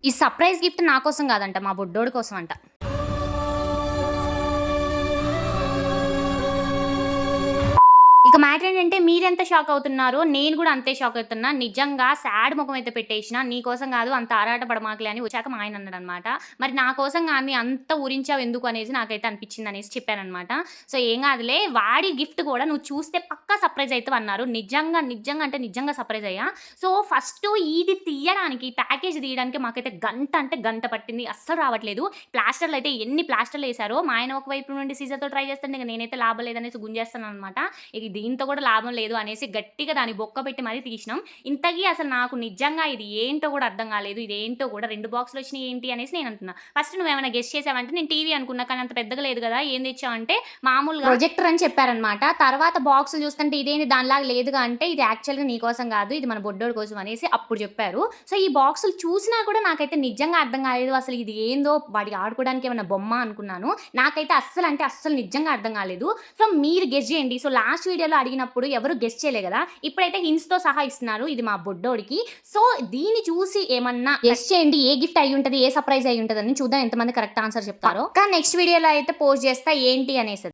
ఈ surprise gift నా కోసం కాదంట, మా బుడ్డోడి కోసం అంట. ఇక మ్యాటర్ ఏంటంటే మీరెంత షాక్ అవుతున్నారో నేను కూడా అంతే షాక్ అవుతున్నా. నిజంగా సాడ్ మొఖం అయితే పెట్టేసిన. నీ కోసం కాదు అంత ఆరాట పడమాకలే అని వచ్చాక మా ఆయన అన్నాడనమాట. మరి నా కోసం గాని అంత ఊరించావు ఎందుకు అనేసి నాకైతే అనిపించింది అనేసి చెప్పాననమాట. సో ఏం కాదులే, వాడి గిఫ్ట్ కూడా నువ్వు చూస్తే పక్కా సర్ప్రైజ్ అయితావు అన్నారు. నిజంగా నిజంగా అంటే నిజంగా సర్ప్రైజ్ అయ్యా. సో ఫస్ట్ ఇది తీయడానికి, ప్యాకేజ్ తీయడానికి మాకైతే గంట అంటే గంట పట్టింది. అస్సలు రావట్లేదు. ప్లాస్టర్లు అయితే ఎన్ని ప్లాస్టర్లు వేసారో, మా ఆయన ఒకవైపు నుండి సీజర్తో ట్రై చేస్తుంటే ఇక నేనైతే లాభం లేదనేసి గుంజేస్తాను అనమాట. ఇక దీంతో కూడా లాభం లేదు అనేసి గట్టిగా దాన్ని బొక్క పెట్టి మరీ తీసినాం. ఇంతకీ అసలు నాకు నిజంగా ఇది ఏంటో కూడా అర్థం కాలేదు. ఇదేంటో కూడా 2 బాక్సులు వచ్చినాయి ఏంటి అనేసి నేను అంటున్నా. ఫస్ట్ నువ్వేమైనా గెస్ట్ చేసావంటే నేను టీవీ అనుకున్నా, కానీ అంత పెద్దగా లేదు కదా, ఏం తెచ్చావంటే మామూలుగా ప్రొజెక్టర్ అని చెప్పారనమాట. తర్వాత బాక్సులు చూస్తుంటే ఇదేంటి దానిలాగా లేదుగా అంటే ఇది యాక్చువల్గా నీ కోసం కాదు, ఇది మన బొడ్డోడి కోసం అనేసి అప్పుడు చెప్పారు. సో ఈ బాక్సులు చూసినా కూడా నాకైతే నిజంగా అర్థం కాలేదు. అసలు ఇది ఏందో వాడికి ఆడుకోవడానికి ఏమైనా బొమ్మ అనుకున్నాను. నాకైతే అస్సలు అంటే అస్సలు నిజంగా అర్థం కాలేదు. సో మీరు గెస్ట్ చేయండి. సో లాస్ట్ వీడియోలో అడిగినప్పుడు ఎవరు గెస్ట్ చేయలే కదా, ఇప్పుడైతే హింట్స్ తో సహా ఇస్తున్నారు ఇది మా బొడ్డోడికి. సో దీన్ని చూసి ఏమన్నా గెస్ట్ చేయండి, ఏ గిఫ్ట్ అయి ఉంటది, ఏ సర్ప్రైజ్ అయి ఉంటది అని చూద్దాం ఎంతమంది కరెక్ట్ ఆన్సర్ చెప్తారో. కానీ నెక్స్ట్ వీడియోలో అయితే పోస్ట్ చేస్తా ఏంటి అనేసి.